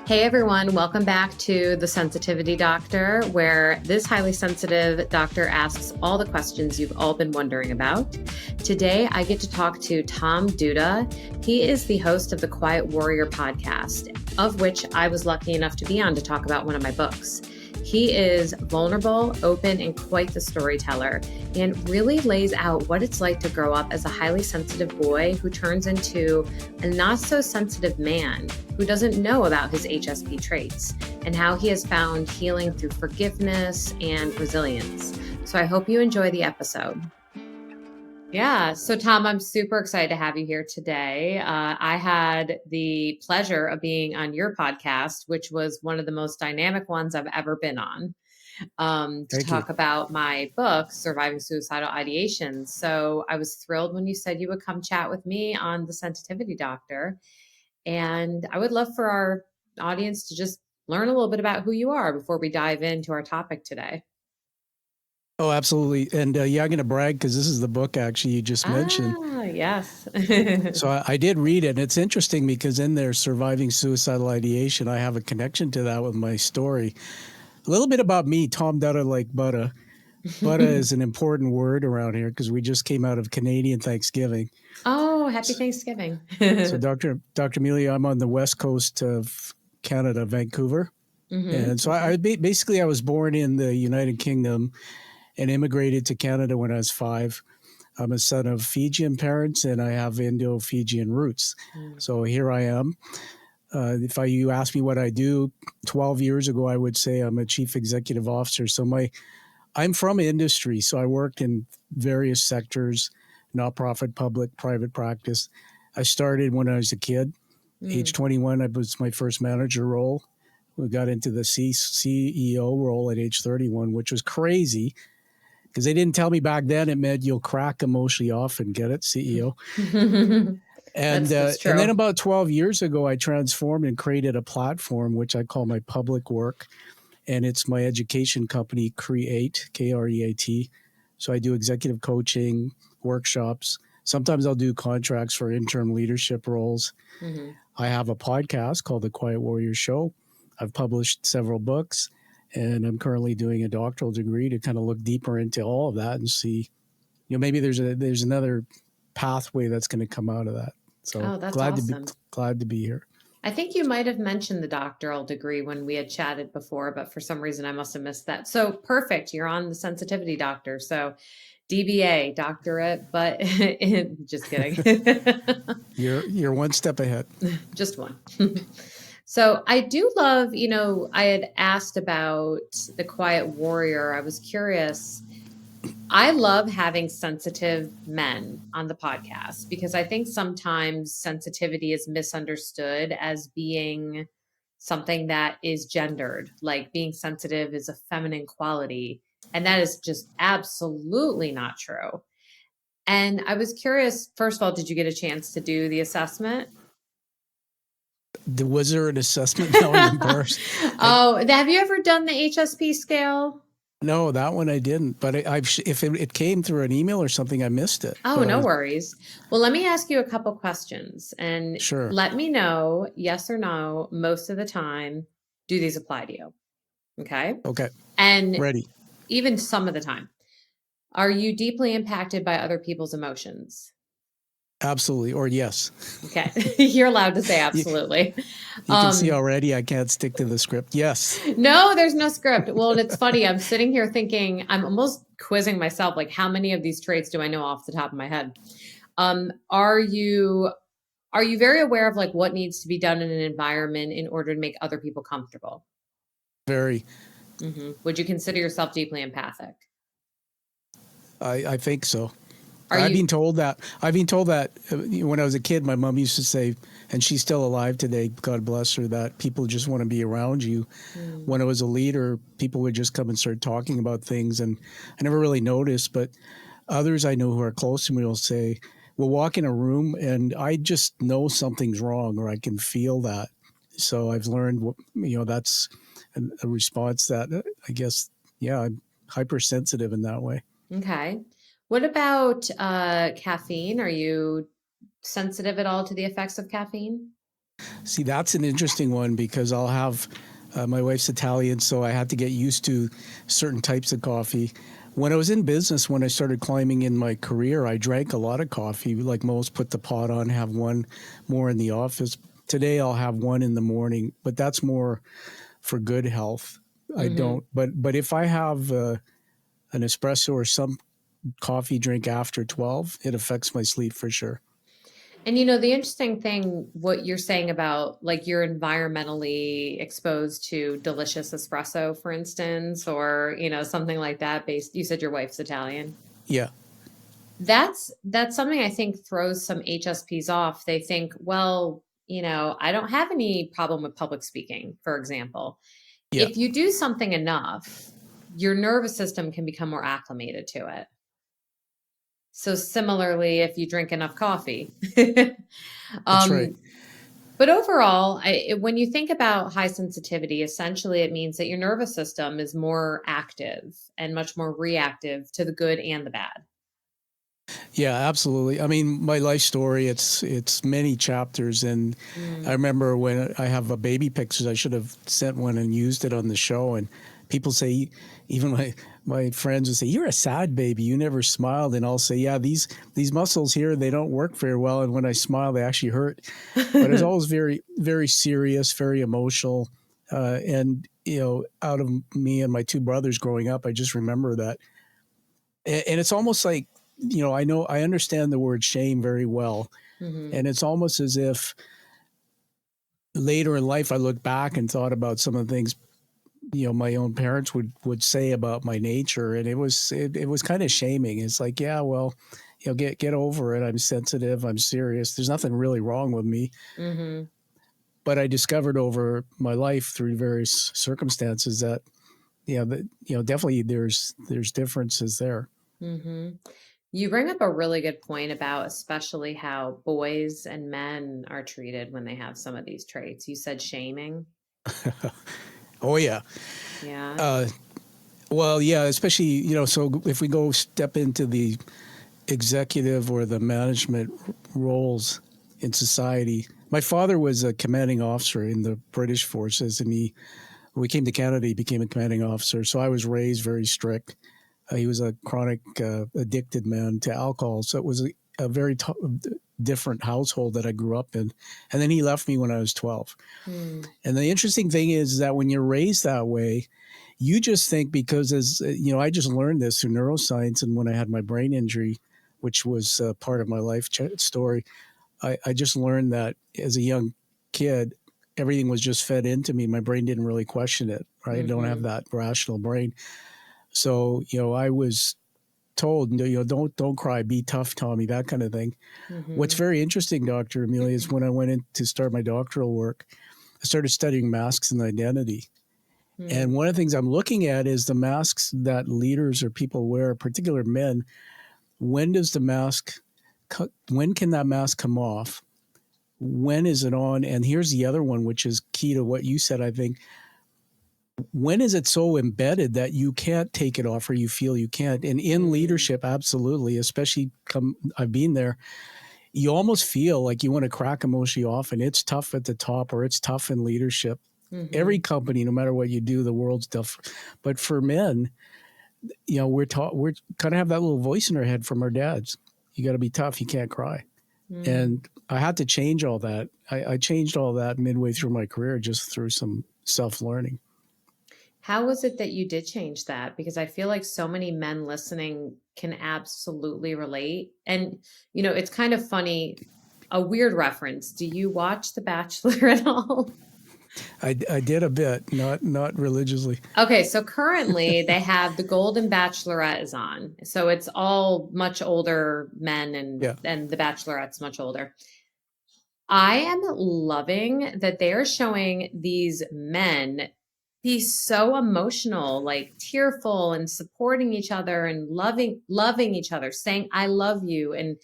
Hey everyone, welcome back to The Sensitivity Doctor, where this highly sensitive doctor asks all the questions you've all been wondering about. Today, I get to talk to Tom Dutta. He is the host of the Quiet Warrior podcast, of which I was lucky enough to be on to talk about one of my books. He is vulnerable, open, and quite the storyteller, and really lays out what it's like to grow up as a highly sensitive boy who turns into a not so sensitive man who doesn't know about his HSP traits, and how he has found healing through forgiveness and resilience. So I hope you enjoy the episode. Yeah. So, Tom, I'm super excited to have you here today. I had the pleasure of being on your podcast, which was one of the most dynamic ones I've ever been on, to Thank you. talk about my book, Surviving Suicidal Ideation. So I was thrilled when you said you would come chat with me on The Sensitivity Doctor. And I would love for our audience to just learn a little bit about who you are before we dive into our topic today. Oh, absolutely. And I'm going to brag because this is the book actually you just mentioned. Yes. So I did read it. And it's interesting because in there, Surviving Suicidal Ideation, I have a connection to that with my story. A little bit about me, Tom Dutta, like Butta. Butta is an important word around here because we just came out of Canadian Thanksgiving. Oh, happy Thanksgiving. So Dr. Amelia, I'm on the west coast of Canada, Vancouver. And so I basically, I was born in the United Kingdom and immigrated to Canada when I was 5. I'm a son of Fijian parents and I have Indo-Fijian roots. So here I am. If you ask me what I do, 12 years ago, I would say I'm a chief executive officer. So I'm from industry. So I worked in various sectors, nonprofit, public, private practice. I started when I was a kid. Age 21, I was my first manager role. We got into the CEO role at age 31, which was crazy because they didn't tell me back then it meant you'll crack emotionally off and get it, CEO. That's true. And then about 12 years ago, I transformed and created a platform, which I call my public work. And it's my education company, Create, K-R-E-A-T. So I do executive coaching, workshops. Sometimes I'll do contracts for interim leadership roles. I have a podcast called The Quiet Warrior Show. I've published several books, and I'm currently doing a doctoral degree to kind of look deeper into all of that and see, maybe there's another pathway that's going to come out of that. So that's glad awesome. to be here. I think you might have mentioned the doctoral degree when we had chatted before, but for some reason I must have missed that. So perfect. You're on The Sensitivity Doctor. So DBA, doctorate, but just kidding. You're one step ahead. Just one. So I do love, I had asked about the Quiet Warrior. I was curious. I love having sensitive men on the podcast because I think sometimes sensitivity is misunderstood as being something that is gendered, like being sensitive is a feminine quality. And that is just absolutely not true. And I was curious, first of all, did you get a chance to do the assessment? Was there an assessment? No, I'm embarrassed. Have you ever done the HSP scale? No, that one I didn't. But if it came through an email or something, I missed it. Oh, no worries. Well, let me ask you a couple questions and Sure. Let me know, yes or no, most of the time, do these apply to you? Okay. Okay. And Ready. Even some of the time. Are you deeply impacted by other people's emotions? Absolutely. Or yes. Okay. You're allowed to say absolutely. You can see already I can't stick to the script. Yes. No, there's no script. Well, and it's funny. I'm sitting here thinking, I'm almost quizzing myself, like how many of these traits do I know off the top of my head? Are you very aware of like what needs to be done in an environment in order to make other people comfortable? Very. Would you consider yourself deeply empathic? I think so. I've been told that when I was a kid, my mom used to say, and she's still alive today, God bless her, that people just want to be around you. When I was a leader, people would just come and start talking about things, and I never really noticed, but others I know who are close to me will say, we'll walk in a room and I just know something's wrong, or I can feel that. So I've learned, that's a response that I guess, I'm hypersensitive in that way. Okay. What about caffeine? Are you sensitive at all to the effects of caffeine? See, that's an interesting one because I'll have my wife's Italian, so I had to get used to certain types of coffee. When I was in business, when I started climbing in my career, I drank a lot of coffee. Like most, put the pot on, have one more in the office. Today, I'll have one in the morning, but that's more for good health. I Mm-hmm. don't. But if I have an espresso or some coffee drink after 12, it affects my sleep for sure. And the interesting thing, what you're saying about like you're environmentally exposed to delicious espresso, for instance, or something like that. Based, you said your wife's Italian. Yeah, That's something I think throws some HSPs off. They think, well, I don't have any problem with public speaking, for example. yeah, If you do something enough, your nervous system can become more acclimated to it. So similarly, if you drink enough coffee. that's right. um, but overall, when you think about high sensitivity, essentially it means that your nervous system is more active and much more reactive to the good and the bad. Yeah, absolutely. I mean, my life story, it's many chapters, and I Mm. remember when I have a baby pictures, I should have sent one and used it on the show, and people say, even my friends would say, "You're a sad baby. You never smiled." And I'll say, "Yeah, these muscles here, they don't work very well, and when I smile, they actually hurt." But it's always very, very serious, very emotional, and out of me and my two brothers growing up, I just remember that, and it's almost like, I understand the word shame very well, Hmm. and it's almost as if later in life I look back and thought about some of the things my own parents would say about my nature, and it was kind of shaming. It's like, yeah, well, get over it. I'm sensitive. I'm serious. There's nothing really wrong with me. Hmm. But I discovered over my life through various circumstances that definitely there's differences there. Hmm. You bring up a really good point about especially how boys and men are treated when they have some of these traits. You said shaming. Oh yeah. Yeah. Uh, well, yeah, especially so if we go step into the executive or the management roles in society. My father was a commanding officer in the British forces, and when we came to Canada, he became a commanding officer. So I was raised very strict. He was a chronic addicted man to alcohol, so it was a very different household that I grew up in. And then he left me when I was 12. Hmm. And the interesting thing is that when you're raised that way, you just think, because I just learned this through neuroscience, and when I had my brain injury, which was part of my life story, I just learned that as a young kid, everything was just fed into me. My brain didn't really question it. Right? I don't have Hmm. that rational brain. So I was told, don't cry, be tough, Tommy, that kind of thing. What's Hmm. very interesting, Dr. Amelia, is when I went in to start my doctoral work, I started studying masks and identity. And Hmm. one of the things I'm looking at is the masks that leaders or people wear, particular men. When does the mask, when can that mask come off? When is it on? And here's the other one, which is key to what you said, I think. When is it so embedded that you can't take it off, or you feel you can't? And in Hmm. leadership, absolutely, especially I've been there, you almost feel like you want to crack emotionally off, and it's tough at the top, or it's tough in leadership. Every Hmm. company, no matter what you do, the world's tough. But for men, we're kind of have that little voice in our head from our dads. You got to be tough. You can't cry. Hmm. And I had to change all that. I changed all that midway through my career just through some self learning. How was it that you did change that? Because I feel like so many men listening can absolutely relate. And, it's kind of funny, a weird reference. Do you watch The Bachelor at all? I did a bit, not religiously. Okay, so currently they have the Golden Bachelorette is on. So it's all much older men Yeah, and the Bachelorette's much older. I am loving that they are showing these men be so emotional, like tearful and supporting each other and loving each other, saying I love you and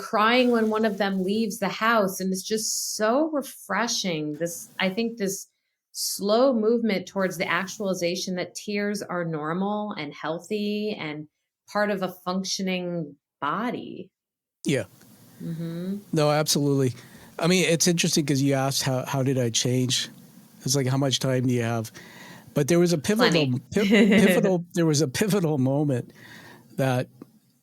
crying when one of them leaves the house, and it's just so refreshing. This I think this slow movement towards the actualization that tears are normal and healthy and part of a functioning body. yeah. Mhm. No, absolutely. I mean, it's interesting because you asked how did I change? It's like, how much time do you have? But there was a Plenty. there was a pivotal moment that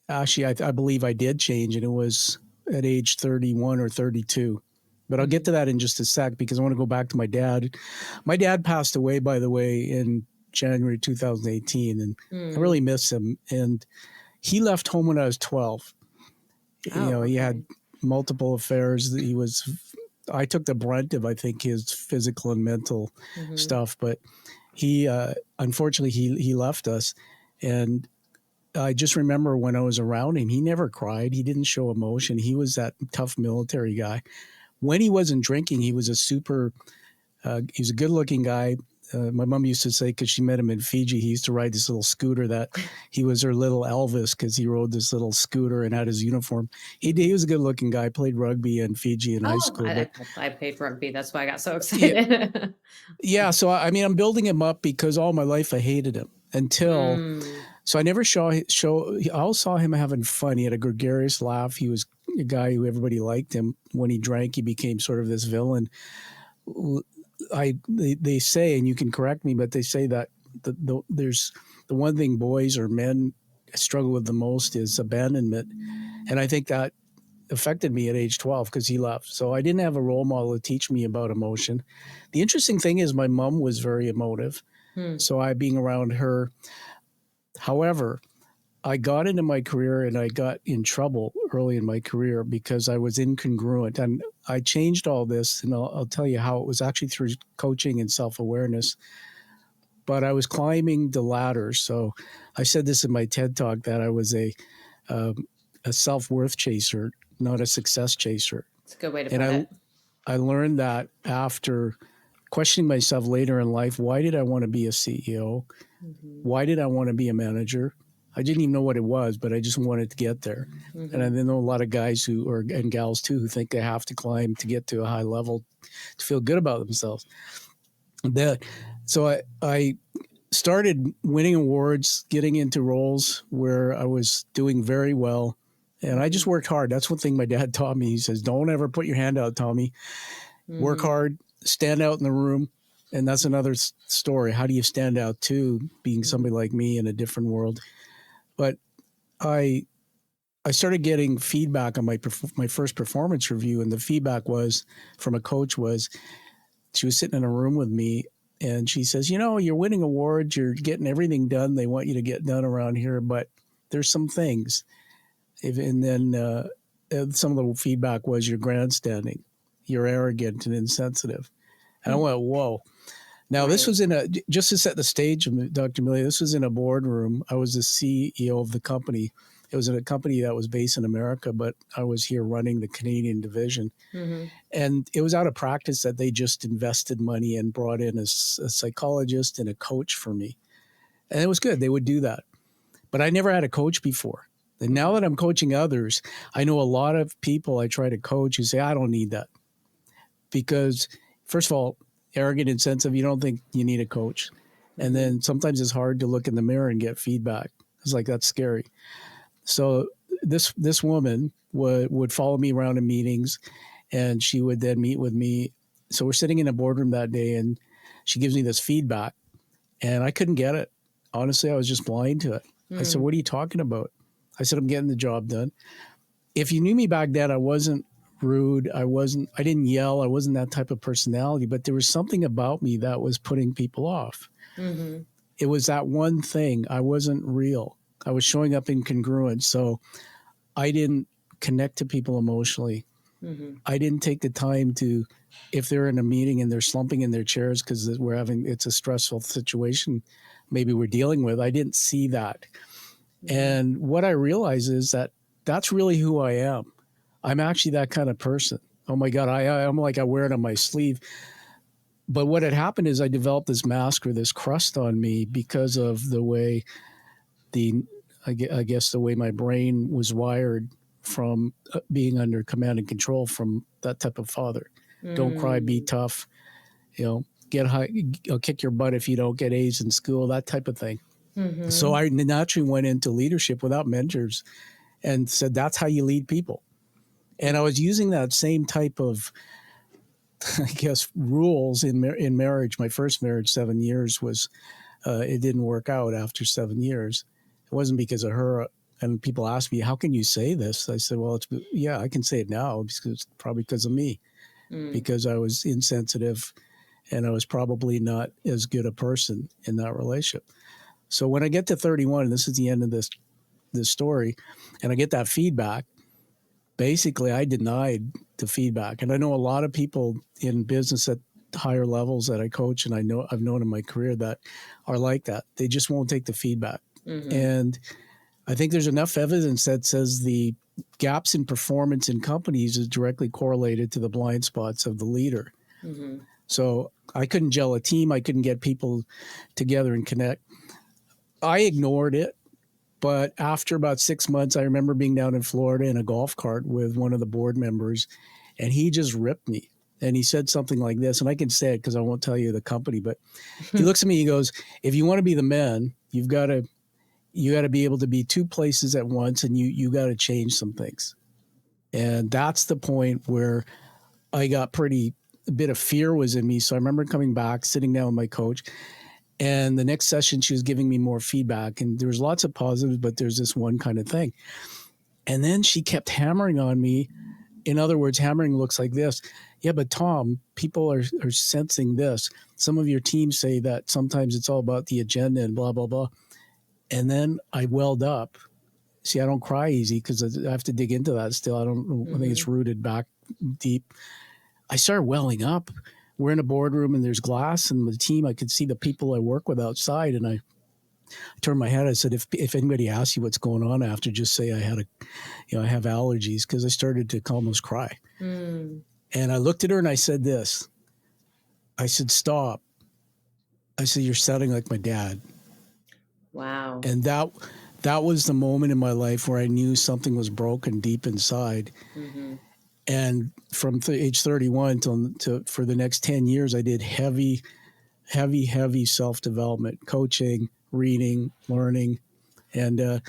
actually I believe I did change, and it was at age 31 or 32. But I'll get to that in just a sec because I want to go back to my dad. My dad passed away, by the way, in January 2018, and I really miss him. And he left home when I was 12. Oh, He okay. had multiple affairs. I took the brunt of, I think, his physical and mental stuff, but he, unfortunately, he left us. And I just remember when I was around him, he never cried. He didn't show emotion. He was that tough military guy. When he wasn't drinking, he was he was a good looking guy. My mom used to say, because she met him in Fiji, he used to ride this little scooter that he was her little Elvis because he rode this little scooter and had his uniform. He was a good looking guy, played rugby in Fiji in high school. I played rugby. That's why I got so excited. Yeah. So, I mean, I'm building him up because all my life I hated him until, so I never I always saw him having fun. He had a gregarious laugh. He was a guy who everybody liked him. When he drank, he became sort of this villain. They say, and you can correct me, but they say that there's the one thing boys or men struggle with the most is abandonment. And I think that affected me at age 12 because he left. So I didn't have a role model to teach me about emotion. The interesting thing is my mom was very emotive. So I being around her. However, I got into my career and I got in trouble early in my career because I was incongruent. And I changed all this, and I'll tell you how it was actually through coaching and self-awareness. But I was climbing the ladders. So I said this in my TED Talk that I was a self-worth chaser, not a success chaser. It's a good way to put it. I learned that after questioning myself later in life. Why did I want to be a CEO? Why did I want to be a manager? I didn't even know what it was, but I just wanted to get there. And I know a lot of guys and gals too, who think they have to climb to get to a high level to feel good about themselves. So I started winning awards, getting into roles where I was doing very well. And I just worked hard. That's one thing my dad taught me. He says, don't ever put your hand out, Tommy. Work hard, stand out in the room. And that's another story. How do you stand out too, being somebody like me in a different world? But I started getting feedback on my first performance review, and the feedback was from a coach she was sitting in a room with me, and she says, you're winning awards, you're getting everything done they want you to get done around here, but there's some things. And then some of the feedback was you're grandstanding, you're arrogant and insensitive. And I went, whoa. Now, this was just to set the stage, Dr. Amelia, this was in a boardroom. I was the CEO of the company. It was in a company that was based in America, but I was here running the Canadian division. And it was out of practice that they just invested money and brought in a psychologist and a coach for me. And it was good. They would do that. But I never had a coach before. And now that I'm coaching others, I know a lot of people I try to coach who say, I don't need that. Because, first of all, arrogant, insensitive, you don't think you need a coach. And then sometimes it's hard to look in the mirror and get feedback. It's like, that's scary. So this woman would follow me around in meetings, and she would then meet with me. So we're sitting in a boardroom that day, and she gives me this feedback, and I couldn't get it. Honestly, I was just blind to it. I said, what are you talking about? I said, I'm getting the job done. If you knew me back then, I wasn't rude. I didn't yell. I wasn't that type of personality, but there was something about me that was putting people off. It was that one thing. I wasn't real. I was showing up incongruent. So I didn't connect to people emotionally. I didn't take the time to, if they're in a meeting and they're slumping in their chairs because it's a stressful situation maybe we're dealing with, I didn't see that. And what I realized is that that's really who I am. I'm actually that kind of person. Oh my God, I'm like, I wear it on my sleeve. But what had happened is I developed this mask or this crust on me because of the way I guess the way my brain was wired from being under command and control from that type of father. Don't cry, be tough, get high, I'll kick your butt if you don't get A's in school, that type of thing. So I naturally went into leadership without mentors and said, that's how you lead people. And I was using that same type of, I guess, rules in marriage. My first marriage, 7 years, was it didn't work out after 7 years. It wasn't because of her. And people ask me, how can you say this? I said, well, yeah, I can say it now because it's probably because of me, because I was insensitive and I was probably not as good a person in that relationship. So when I get to 31, and this is the end of this story, and I get that feedback, basically I denied the feedback. And I know a lot of people in business at higher levels that I coach, and I've known in my career, that are like that. They just won't take the feedback. And I think there's enough evidence that says the gaps in performance in companies is directly correlated to the blind spots of the leader. So I couldn't gel a team. I couldn't get people together and connect. I ignored it. But after about 6 months, I remember being down in Florida in a golf cart with one of the board members, and he just ripped me. And he said something like this, and I can say it because I won't tell you the company, but he looks at me, he goes, if you want to be the man, you got to be able to be two places at once, and you got to change some things. And that's the point where I got a bit of fear was in me. So I remember coming back, sitting down with my coach, and the next session, she was giving me more feedback, and there was lots of positives, but there's this one kind of thing. And then she kept hammering on me. In other words, hammering looks like this. Yeah, but Tom, people are sensing this. Some of your teams say that sometimes it's all about the agenda and blah, blah, blah. And then I welled up. See, I don't cry easy because I have to dig into that still. I think it's rooted back deep. I started welling up. We're in a boardroom and there's glass, and the team, I could see the people I work with outside. And I turned my head. I said, if anybody asks you what's going on after, just say I have allergies, because I started to almost cry. And I looked at her and I said this. I said, stop. I said, you're sounding like my dad. Wow. And that was the moment in my life where I knew something was broken deep inside. And from age 31 for the next 10 years, I did heavy self-development, coaching, reading, learning. And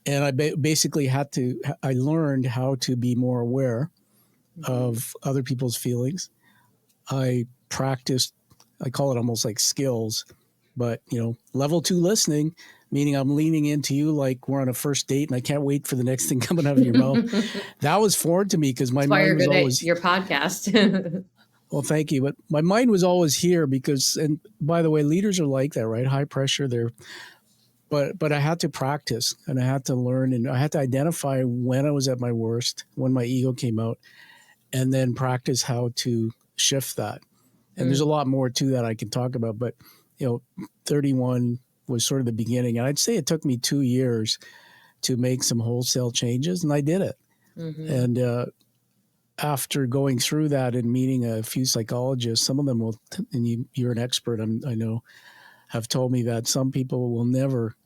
I basically I learned how to be more aware of other people's feelings. I practiced, I call it almost like skills, but level 2 listening, meaning I'm leaning into you like we're on a first date and I can't wait for the next thing coming out of your mouth. That was foreign to me because my mind was always your podcast. Well, thank you. But my mind was always here because, and by the way, leaders are like that, right? High pressure. But I had to practice and I had to learn and I had to identify when I was at my worst, when my ego came out, and then practice how to shift that. And there's a lot more to that I can talk about, but 31 was sort of the beginning. And I'd say it took me 2 years to make some wholesale changes, and I did it. And after going through that and meeting a few psychologists, some of them will, and you're an expert, I know, have told me that some people will never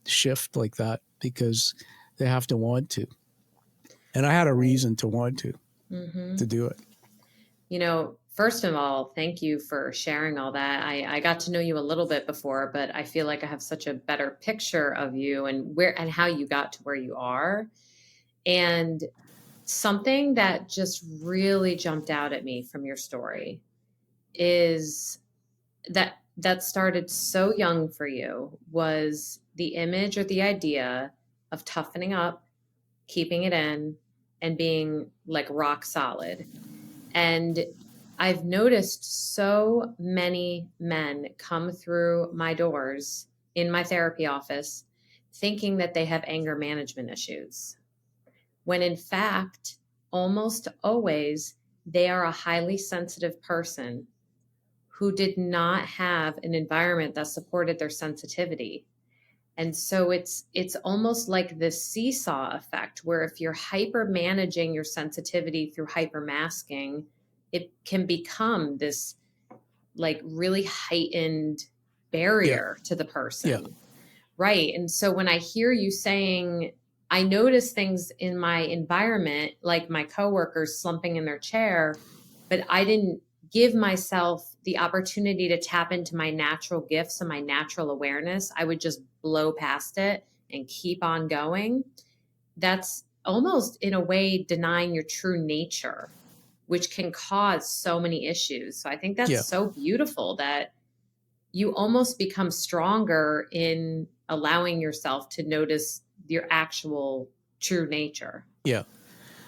shift like that because they have to want to. And I had a reason to want to do it. First of all, thank you for sharing all that. I got to know you a little bit before, but I feel like I have such a better picture of you and how you got to where you are. And something that just really jumped out at me from your story is that started so young for you was the image or the idea of toughening up, keeping it in, and being like rock solid. And I've noticed so many men come through my doors in my therapy office thinking that they have anger management issues, when in fact, almost always, they are a highly sensitive person who did not have an environment that supported their sensitivity. And so it's almost like this seesaw effect where if you're hyper managing your sensitivity through hyper masking, it can become this like really heightened barrier to the person. Yeah. Right. And so when I hear you saying, I notice things in my environment, like my coworkers slumping in their chair, but I didn't give myself the opportunity to tap into my natural gifts and my natural awareness. I would just blow past it and keep on going. That's almost in a way denying your true nature, which can cause so many issues. So I think that's Yeah. so beautiful that you almost become stronger in allowing yourself to notice your actual true nature. Yeah.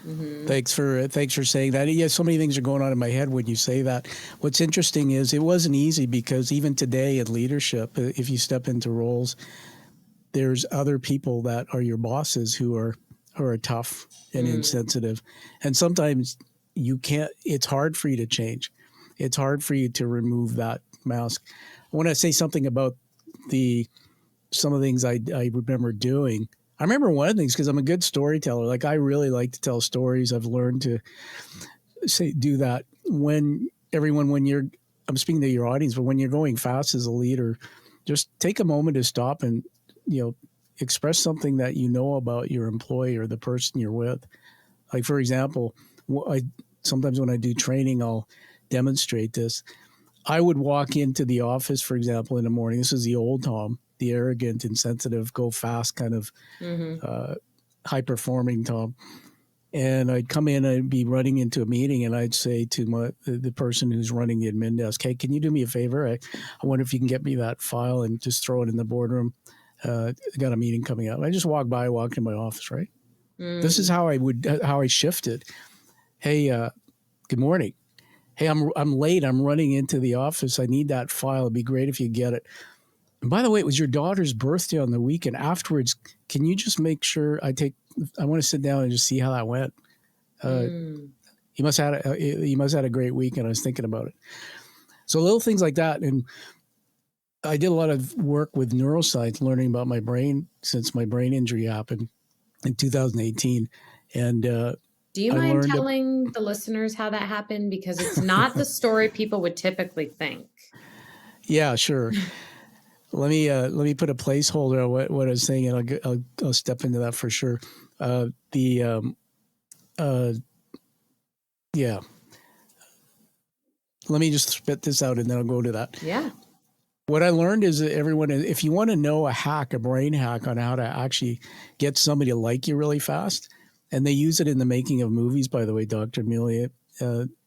Mm-hmm. Thanks for saying that. Yeah, so many things are going on in my head when you say that. What's interesting is it wasn't easy because even today in leadership, if you step into roles, there's other people that are your bosses who are tough and insensitive, and sometimes you can't. It's hard for you to change. It's hard for you to remove that mask. I want to say something about some of the things I remember doing. I remember one of the things because I'm a good storyteller. Like I really like to tell stories. I've learned to do that when you're. I'm speaking to your audience, but when you're going fast as a leader, just take a moment to stop and express something that you know about your employee or the person you're with. Like for example, sometimes when I do training, I'll demonstrate this. I would walk into the office, for example, in the morning. This is the old Tom, the arrogant, insensitive, go fast kind of high performing Tom. And I'd come in, I'd be running into a meeting, and I'd say to the person who's running the admin desk, "Hey, can you do me a favor? I wonder if you can get me that file and just throw it in the boardroom. I got a meeting coming up." I just walked in my office, right? This is how I shifted. Hey, good morning. Hey, I'm late. I'm running into the office. I need that file. It'd be great if you get it. And by the way, it was your daughter's birthday on the weekend. Afterwards, can you just make sure I want to sit down and just see how that went. You must have had a great weekend. I was thinking about it. So little things like that. And I did a lot of work with neuroscience, learning about my brain since my brain injury happened in 2018. And do you mind telling the listeners how that happened? Because it's not the story people would typically think. Yeah, sure. Let me put a placeholder on what I was saying, and I'll step into that for sure. Yeah. Let me just spit this out, and then I'll go to that. Yeah. What I learned is that everyone, if you want to know a brain hack on how to actually get somebody to like you really fast, and they use it in the making of movies, by the way, Dr. Amelia,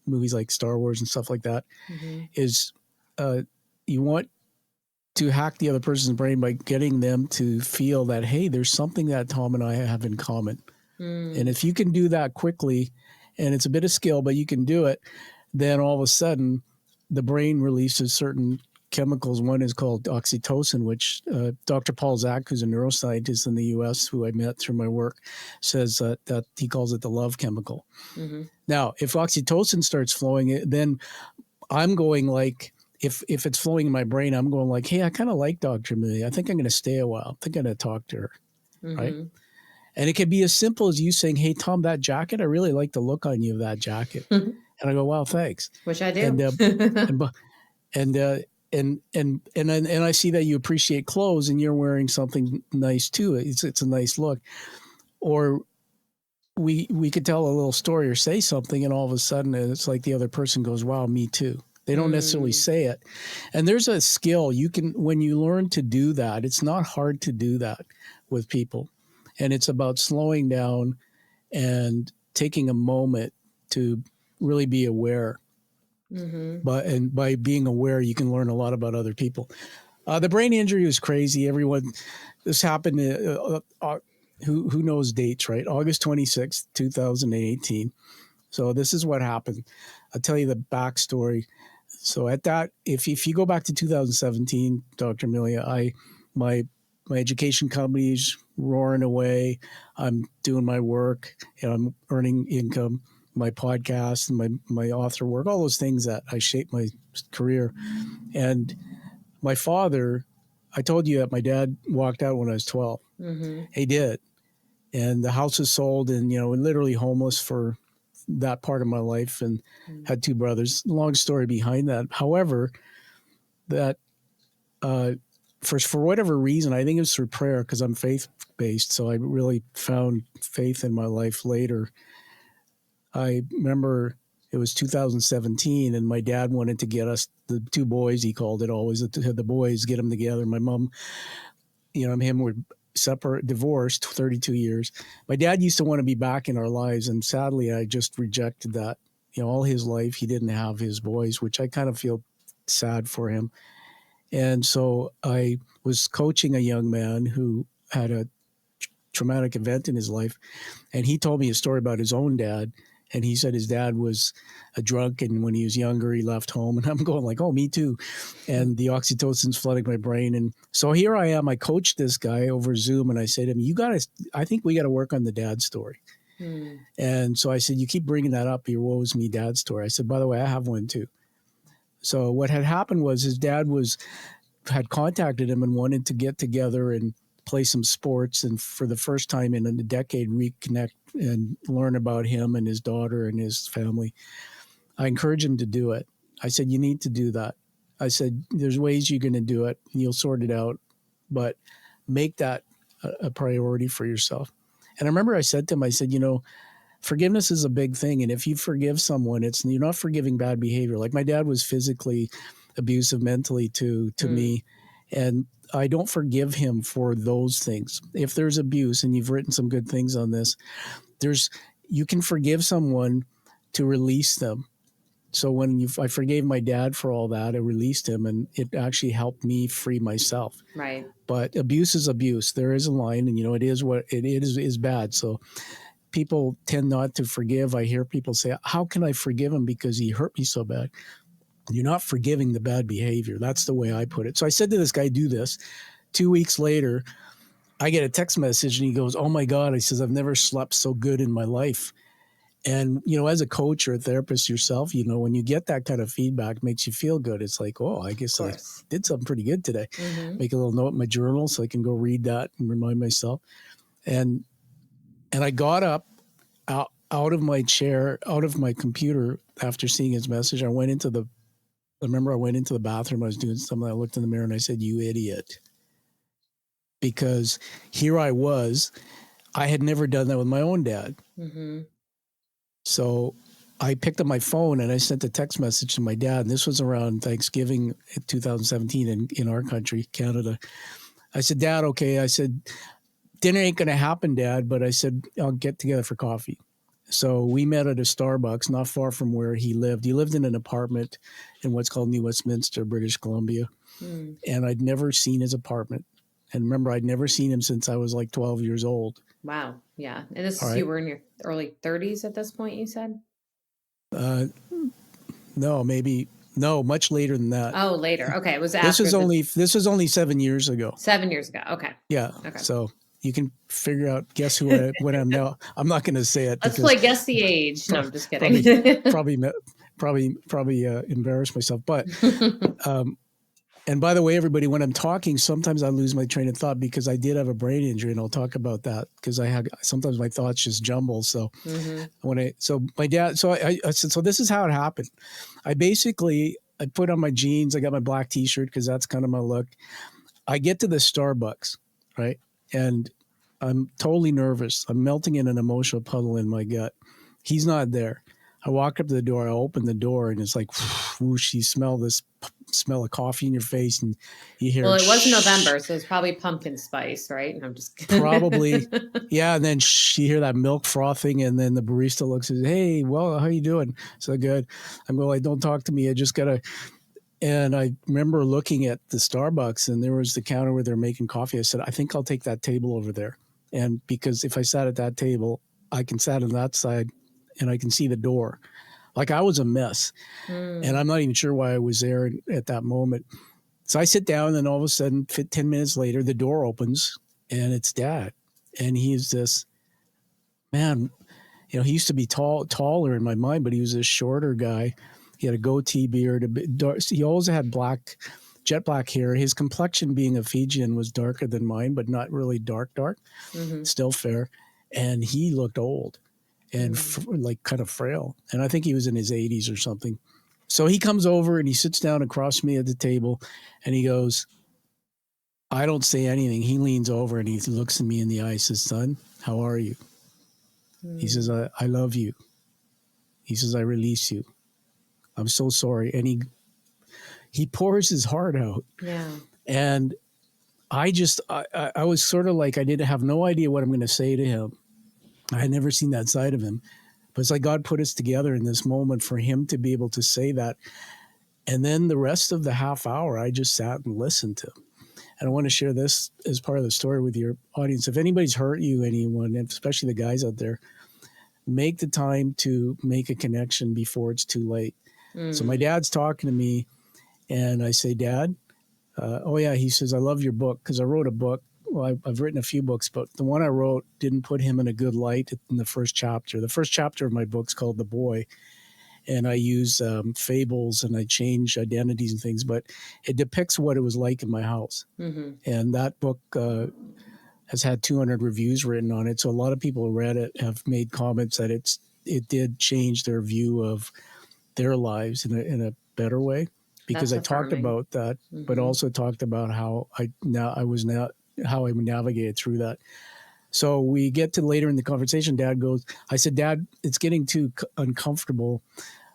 movies like Star Wars and stuff like that, is you want to hack the other person's brain by getting them to feel that, hey, there's something that Tom and I have in common. And if you can do that quickly, and it's a bit of skill, but you can do it, then all of a sudden the brain releases certain chemicals. One is called oxytocin, which Dr. Paul Zak, who's a neuroscientist in the U.S., who I met through my work, says that he calls it the love chemical. Now, if oxytocin starts flowing, then I'm going like, if it's flowing in my brain, I'm going like, hey, I kind of like Dr. Amelia. I think I'm going to stay a while. I think I'm going to talk to her, right? And it could be as simple as you saying, hey, Tom, that jacket, I really like the look on you of that jacket. And I go, wow, thanks. Which I do. And I see that you appreciate clothes and you're wearing something nice too. It's a nice look. Or we could tell a little story or say something, and all of a sudden it's like the other person goes, wow, me too. They don't necessarily say it. And there's a skill you can, when you learn to do that, it's not hard to do that with people. And it's about slowing down and taking a moment to really be aware. But by being aware, you can learn a lot about other people. The brain injury was crazy. This happened, who knows dates, right? August 26th, 2018. So this is what happened. I'll tell you the backstory. So at that, if you go back to 2017, Dr. Amelia, my education company's roaring away. I'm doing my work and I'm earning income, my podcast and my author work, all those things that I shaped my career. And my father, I told you that my dad walked out when I was 12. He did. And the house was sold, and, literally homeless for that part of my life, and had two brothers. Long story behind that. However, that for whatever reason, I think it was through prayer, because I'm faith-based, so I really found faith in my life later. I remember it was 2017, and my dad wanted to get us, the two boys, he called it always, the boys, get them together. My mom, him were divorced 32 years. My dad used to want to be back in our lives, and sadly, I just rejected that. All his life, he didn't have his boys, which I kind of feel sad for him. And so I was coaching a young man who had a traumatic event in his life, and he told me a story about his own dad. And he said his dad was a drunk, and when he was younger, he left home. And I'm going like, oh, me too. And the oxytocin's flooding my brain. And so here I am. I coached this guy over Zoom, and I said to him, I think we got to work on the dad story. And so I said, you keep bringing that up, your woe is me dad story. I said, by the way, I have one too. So what had happened was his dad had contacted him and wanted to get together and play some sports, and for the first time in a decade, reconnect and learn about him and his daughter and his family. I encouraged him to do it. I said, you need to do that. I said, there's ways you're going to do it, and you'll sort it out, but make that a priority for yourself. And I remember I said to him, I said, forgiveness is a big thing. And if you forgive someone, you're not forgiving bad behavior. Like my dad was physically abusive mentally to me. And I don't forgive him for those things. If there's abuse, and you've written some good things on this, you can forgive someone to release them. So when I forgave my dad for all that, I released him, and it actually helped me free myself. Right. But abuse is abuse. There is a line, and it is what it is bad. So people tend not to forgive. I hear people say, how can I forgive him because he hurt me so bad? You're not forgiving the bad behavior. That's the way I put it. So I said to this guy, do this. 2 weeks later, I get a text message, and he goes, oh my God. I says, I've never slept so good in my life. And, as a coach or a therapist yourself, when you get that kind of feedback, it makes you feel good. It's like, oh, I guess I did something pretty good today. Make a little note in my journal so I can go read that and remind myself. And I got up out of my chair, out of my computer after seeing his message. I went into the bathroom. I was doing something. I looked in the mirror and I said, you idiot. Because here I was. I had never done that with my own dad. So I picked up my phone and I sent a text message to my dad. And this was around Thanksgiving in 2017 in our country, Canada. I said, Dad, okay. I said, dinner ain't going to happen, Dad. But I said, I'll get together for coffee. So we met at a Starbucks not far from where he lived. He lived in an apartment in what's called New Westminster, British Columbia. And I'd never seen his apartment. And remember, I'd never seen him since I was like 12 years old. Wow. Yeah. And you were in your early 30s at this point, you said? No, much later than that. Oh, later. Okay. It was after. This was only 7 years ago. 7 years ago. Okay. Yeah. Okay. So you can figure out, guess what I'm now. I'm not going to say it. Let's play guess the age. No, I'm just kidding. probably embarrass myself. But, and by the way, everybody, when I'm talking, sometimes I lose my train of thought because I did have a brain injury, and I'll talk about that because sometimes my thoughts just jumble. So my dad, I said, so this is how it happened. I put on my jeans. I got my black t-shirt because that's kind of my look. I get to the Starbucks, right? And I'm totally nervous. I'm melting in an emotional puddle in my gut. He's not there. I walk up to the door. I open the door, and it's like, whoosh, you smell of coffee in your face, and you hear. Well, it was November, so it's probably pumpkin spice, right? And I'm just kidding. Probably, yeah. And then you hear that milk frothing, and then the barista looks and says, "Hey, well, how you doing?" So good. I'm going, like, don't talk to me. I just gotta. And I remember looking at the Starbucks, and there was the counter where they're making coffee. I said, I think I'll take that table over there, and because if I sat at that table, I can sit on that side, and I can see the door. Like I was a mess. And I'm not even sure why I was there at that moment. So I sit down, and then all of a sudden, 10 minutes later, the door opens, and it's Dad. And he's this man, he used to be taller in my mind, but he was this shorter guy. He had a goatee beard. He always had jet black hair. His complexion, being a Fijian, was darker than mine, but not really dark, still fair. And he looked old and like kind of frail. And I think he was in his 80s or something. So he comes over and he sits down across me at the table, and he goes, I don't say anything. He leans over and he looks at me in the eye and says, son, how are you? He says, I love you. He says, I release you. I'm so sorry. And he pours his heart out. Yeah. And I was sort of like, I didn't have no idea what I'm going to say to him. I had never seen that side of him. But it's like God put us together in this moment for him to be able to say that. And then the rest of the half hour, I just sat and listened to him. And I want to share this as part of the story with your audience. If anybody's hurt you, anyone, especially the guys out there, make the time to make a connection before it's too late. So my dad's talking to me, and I say, Dad, oh yeah, he says, I love your book, because I wrote a book. Well, I've written a few books, but the one I wrote didn't put him in a good light in the first chapter. The first chapter of my book's called The Boy, and I use fables and I change identities and things, but it depicts what it was like in my house. And that book has had 200 reviews written on it. So a lot of people who read it have made comments that it did change their view of their lives in a better way, because I talked about that, but also talked about how I navigated through that. So we get to later in the conversation, I said, Dad, it's getting too uncomfortable.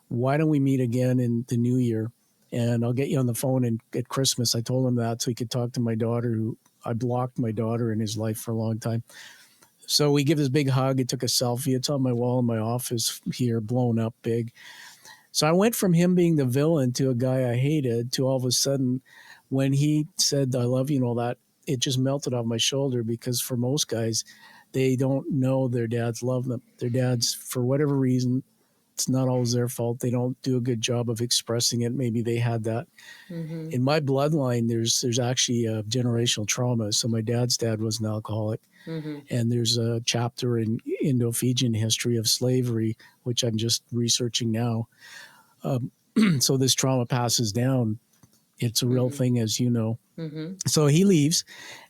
Why don't we meet again in the new year? And I'll get you on the phone at Christmas. I told him that so he could talk to my daughter, who I blocked my daughter in his life for a long time. So we give this big hug. It took a selfie. It's on my wall in my office here, blown up big. So I went from him being the villain to a guy I hated to all of a sudden, when he said, I love you and all that, it just melted off my shoulder, because for most guys, they don't know their dads love them. Their dads, for whatever reason, it's not always their fault. They don't do a good job of expressing it. Maybe they had that. In my bloodline, there's actually a generational trauma. So my dad's dad was an alcoholic. And there's a chapter in Indo-Fijian history of slavery, which I'm just researching now. So this trauma passes down. It's a real thing, as you know. So he leaves.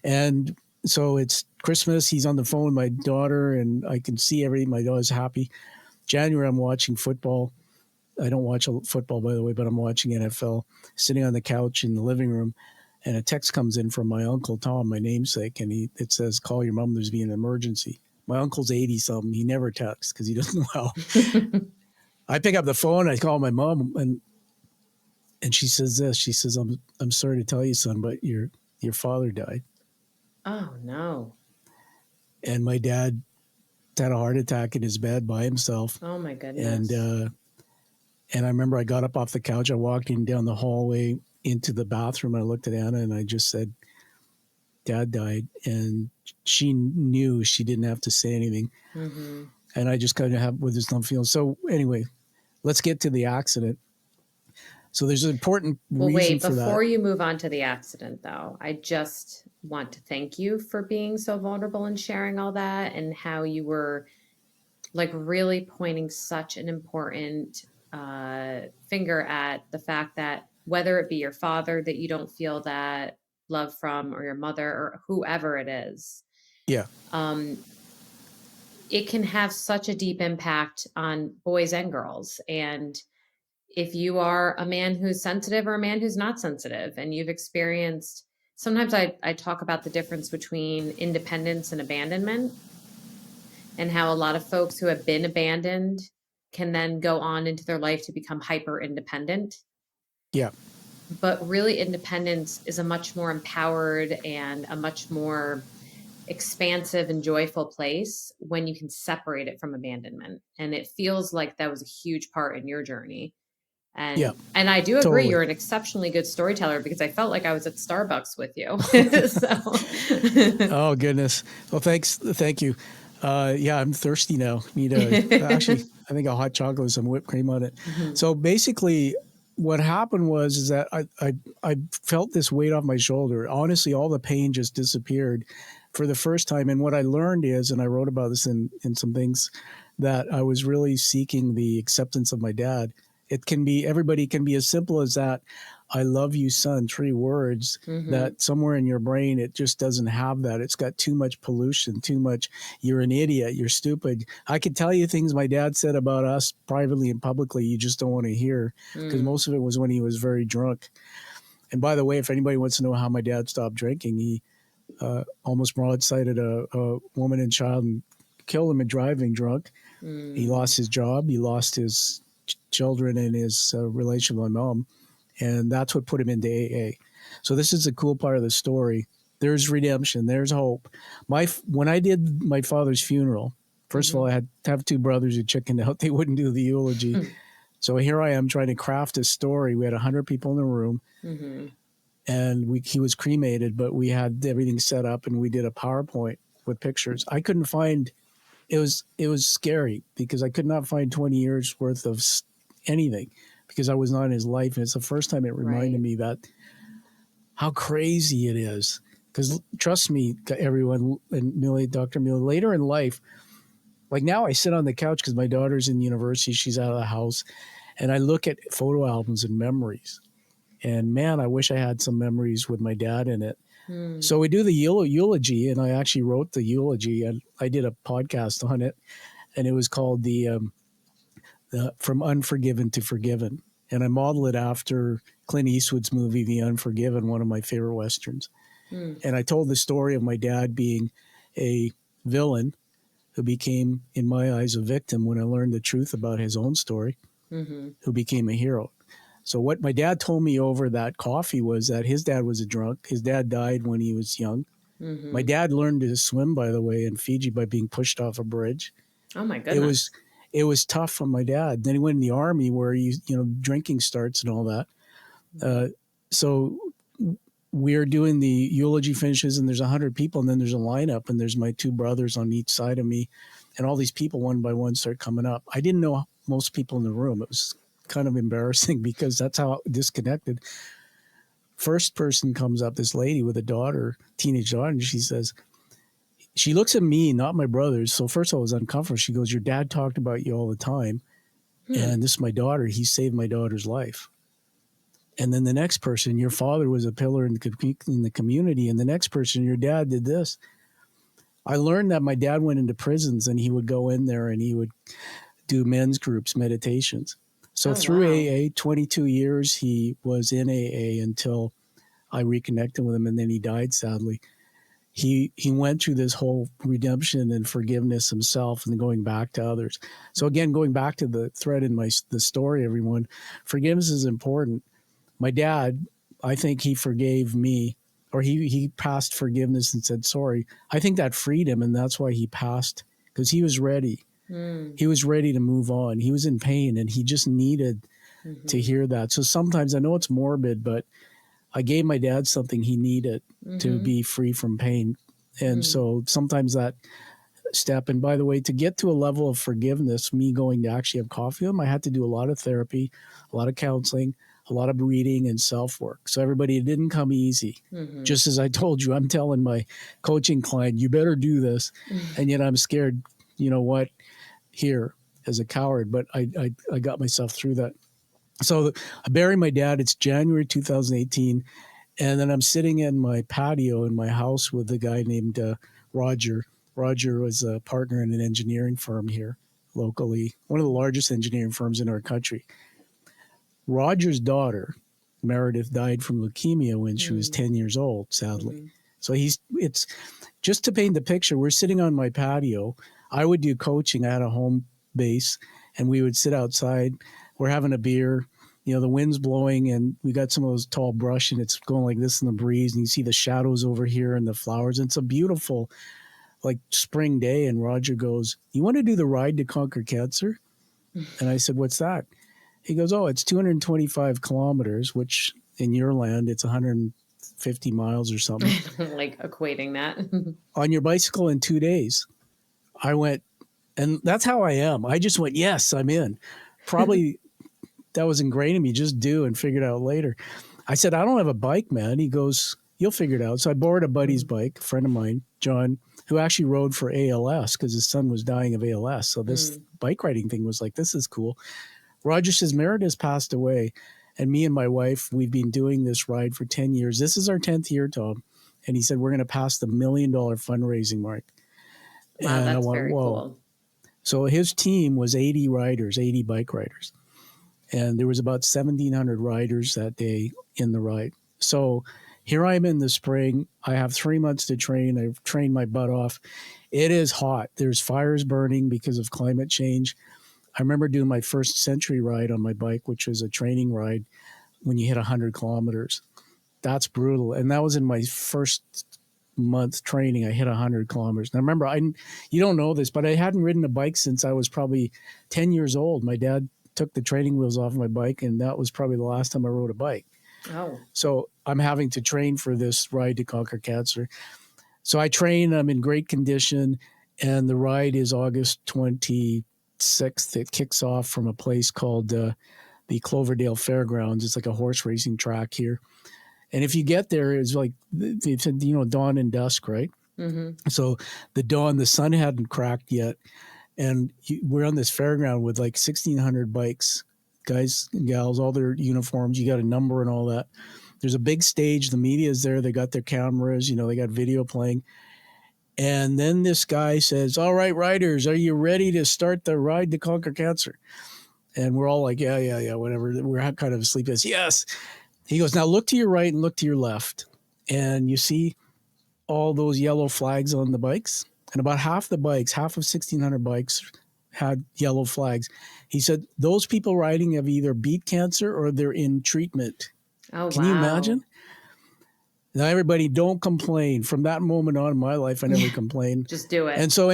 And so it's Christmas. He's on the phone with my daughter, and I can see everything. My daughter's happy. January, I'm watching football. I don't watch football, by the way, but I'm watching NFL, sitting on the couch in the living room. And a text comes in from my uncle, Tom, my namesake, and it says, call your mom, there's been an emergency. My uncle's 80-something. He never texts because he doesn't know how. I pick up the phone, I call my mom, and she says this. She says, I'm sorry to tell you, son, but your father died. Oh, no. And my dad had a heart attack in his bed by himself. Oh, my goodness. And I remember I got up off the couch. I walked in down the hallway into the bathroom. I looked at Anna and I just said, Dad died. And she knew she didn't have to say anything. And I just kind of have with this numb feeling. So anyway, let's get to the accident. So there's an important reason for that. Before you move on to the accident, though, I just want to thank you for being so vulnerable and sharing all that, and how you were like really pointing such an important finger at the fact that whether it be your father that you don't feel that love from, or your mother, or whoever it is, it can have such a deep impact on boys and girls. And if you are a man who's sensitive or a man who's not sensitive, and you've experienced, sometimes I talk about the difference between independence and abandonment, and how a lot of folks who have been abandoned can then go on into their life to become hyper independent. Yeah. But really, independence is a much more empowered and a much more expansive and joyful place when you can separate it from abandonment. And it feels like that was a huge part in your journey. And I do agree, totally. You're an exceptionally good storyteller, because I felt like I was at Starbucks with you. Oh, goodness. Well, thank you. I'm thirsty now. Actually, I think a hot chocolate with some whipped cream on it. So basically, what happened is that I felt this weight off my shoulder. Honestly, all the pain just disappeared for the first time. And what I learned is, and I wrote about this in some things, that I was really seeking the acceptance of my dad. Everybody can be as simple as that. I love you, son, 3 words that somewhere in your brain, it just doesn't have that. It's got too much pollution, too much. You're an idiot. You're stupid. I could tell you things my dad said about us privately and publicly. You just don't want to hear, because most of it was when he was very drunk. And by the way, if anybody wants to know how my dad stopped drinking, he almost broadsided a woman and child and killed him in driving drunk. He lost his job. He lost his children and his relation with my mom. And that's what put him into AA. So this is the cool part of the story, there's redemption, there's hope. When I did my father's funeral, first of all, I had to have two brothers who chickened out. They wouldn't do the eulogy. So here I am trying to craft a story. We had 100 people in the room, and he was cremated, but we had everything set up, and we did a PowerPoint with pictures. I couldn't find, it was scary because I could not find 20 years worth of anything because I was not in his life. And it's the first time it reminded me that how crazy it is. Because trust me, everyone, and Dr. Amelia, later in life, like now I sit on the couch because my daughter's in university, she's out of the house, and I look at photo albums and memories. And man, I wish I had some memories with my dad in it. So we do the eulogy, and I actually wrote the eulogy, and I did a podcast on it, and it was called the From Unforgiven to Forgiven. And I modeled it after Clint Eastwood's movie, The Unforgiven, one of my favorite Westerns. And I told the story of my dad being a villain who became, in my eyes, a victim when I learned the truth about his own story, who became a hero. So what my dad told me over that coffee was that his dad was a drunk. His dad died when he was young. My dad learned to swim, by the way, in Fiji by being pushed off a bridge. Oh my goodness. It was tough for my dad. Then he went in the army where drinking starts and all that. So we're doing the eulogy finishes, and there's 100 people, and then there's a lineup, and there's my two brothers on each side of me, and all these people one by one start coming up. I didn't know most people in the room. It was kind of embarrassing because that's how disconnected. First person comes up, this lady with a daughter, teenage daughter, and she looks at me, not my brothers. So first of all, I was uncomfortable. She goes, "Your dad talked about you all the time. And this is my daughter. He saved my daughter's life." And then the next person, "Your father was a pillar in the community." And the next person, "Your dad did this." I learned that my dad went into prisons, and he would go in there and he would do men's groups, meditations. So through AA, 22 years, he was in AA until I reconnected with him, and then he died, sadly. He went through this whole redemption and forgiveness himself and going back to others. So again, going back to the thread in the story, everyone, forgiveness is important. My dad, I think he forgave me, or he passed forgiveness and said sorry. I think that freed him, and that's why he passed, because he was ready. He was ready to move on. He was in pain, and he just needed to hear that. So sometimes, I know it's morbid, but I gave my dad something he needed to be free from pain. And so sometimes that step, and by the way, to get to a level of forgiveness, me going to actually have coffee with him, I had to do a lot of therapy, a lot of counseling, a lot of reading and self-work. So everybody, it didn't come easy. Just as I told you, I'm telling my coaching client, you better do this. And yet I'm scared, you know what, here as a coward, but I got myself through that. So I buried my dad. It's January 2018. And then I'm sitting in my patio in my house with a guy named Roger. Roger was a partner in an engineering firm here locally, one of the largest engineering firms in our country. Roger's daughter, Meredith, died from leukemia when she was 10 years old, sadly. So it's just to paint the picture, we're sitting on my patio. I would do coaching. I had a home base, and we would sit outside. We're having a beer. The wind's blowing, and we got some of those tall brush, and it's going like this in the breeze, and you see the shadows over here and the flowers. And it's a beautiful, like, spring day. And Roger goes, "You want to do the Ride to Conquer Cancer?" And I said, "What's that?" He goes, "Oh, it's 225 kilometers, which in your land, it's 150 miles or something." Like equating that. "On your bicycle in 2 days." I went, and that's how I am. I just went, yes, I'm in. Probably that was ingrained in me, just do and figure it out later. I said, "I don't have a bike, man." He goes, "You'll figure it out." So I borrowed a buddy's bike, a friend of mine, John, who actually rode for ALS because his son was dying of ALS. So this bike riding thing was like, this is cool. Roger says, "Meredith passed away, and me and my wife, we've been doing this ride for 10 years. This is our 10th year, Tom." And he said, "We're going to pass the $1 million fundraising mark." Wow, and that's I went, very whoa. cool. So his team was 80 riders, 80 bike riders. And there was about 1,700 riders that day in the ride. So here I am in the spring. I have 3 months to train. I've trained my butt off. It is hot. There's fires burning because of climate change. I remember doing my first century ride on my bike, which was a training ride when you hit 100 kilometers. That's brutal. And that was in my first month training, I hit 100 kilometers. And I remember, you don't know this, but I hadn't ridden a bike since I was probably 10 years old. My dad took the training wheels off my bike, and that was probably the last time I rode a bike. Oh. So I'm having to train for this Ride to Conquer Cancer. So I train, I'm in great condition, and the ride is August 26th. It kicks off from a place called the Cloverdale Fairgrounds. It's like a horse racing track here. And if you get there, it's like, it's, dawn and dusk, right? Mm-hmm. So the sun hadn't cracked yet. And we're on this fairground with like 1,600 bikes, guys and gals, all their uniforms. You got a number and all that. There's a big stage. The media is there. They got their cameras. They got video playing. And then this guy says, "All right, riders, are you ready to start the Ride to Conquer Cancer?" And we're all like, yeah, whatever. We're kind of asleep. He says, "Yes." He goes, "Now look to your right and look to your left. And you see all those yellow flags on the bikes?" And about half the bikes, half of 1,600 bikes had yellow flags. He said, "Those people riding have either beat cancer or they're in treatment." Oh, Can you imagine? Now, everybody, don't complain. From that moment on in my life, I never complained. Just do it. And so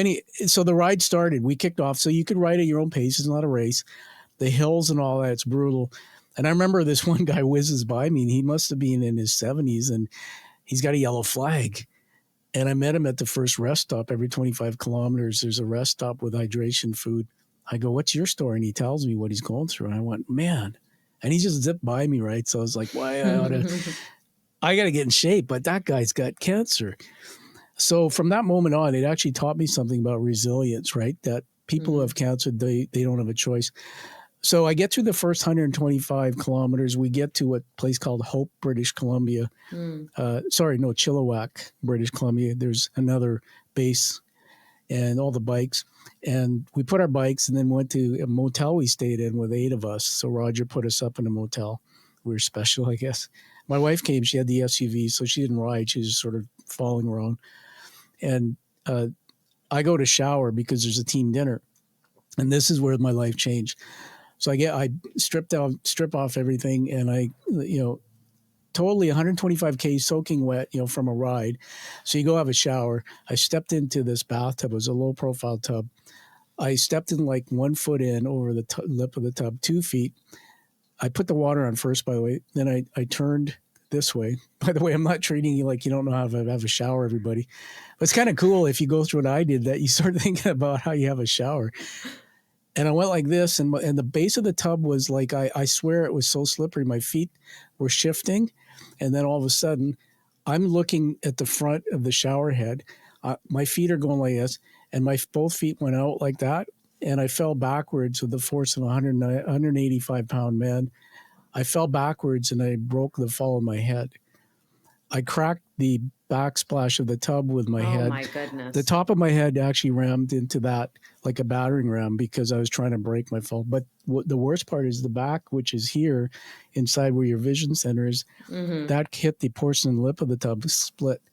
the ride started. We kicked off. So you could ride at your own pace. It's not a race. The hills and all that, it's brutal. And I remember this one guy whizzes by me, and he must have been in his 70s, and he's got a yellow flag. And I met him at the first rest stop. Every 25 kilometers, there's a rest stop with hydration, food. I go, "What's your story?" And he tells me what he's going through. And I went, "Man." And he just zipped by me, right? So I was like, "Why? I got to get in shape." But that guy's got cancer. So from that moment on, it actually taught me something about resilience, right? That people who have cancer, they don't have a choice. So I get through the first 125 kilometers. We get to a place called Hope, British Columbia. Chilliwack, British Columbia. There's another base and all the bikes. And we put our bikes and then went to a motel we stayed in with 8 of us. So Roger put us up in a motel. We were special, I guess. My wife came. She had the SUV, so she didn't ride. She was just sort of following around. And I go to shower because there's a team dinner. And this is where my life changed. So I strip off everything, and I, totally 125K soaking wet, from a ride. So you go have a shower. I stepped into this bathtub. It was a low profile tub. I stepped in like 1 foot in over the lip of the tub, 2 feet. I put the water on first, by the way. Then I turned this way. By the way, I'm not treating you like you don't know how to have a shower, everybody. But it's kind of cool if you go through what I did, that you start thinking about how you have a shower. And I went like this, and the base of the tub was like, I swear it was so slippery. My feet were shifting, and then all of a sudden, I'm looking at the front of the shower head. My feet are going like this, and both feet went out like that, and I fell backwards with the force of a 185-pound man. I fell backwards, and I broke the fall of my head. I cracked the backsplash of the tub with my head. Oh, my goodness. The top of my head actually rammed into that like a battering ram because I was trying to break my fall. But the worst part is the back, which is here inside where your vision center is, that hit the porcelain lip of the tub, split,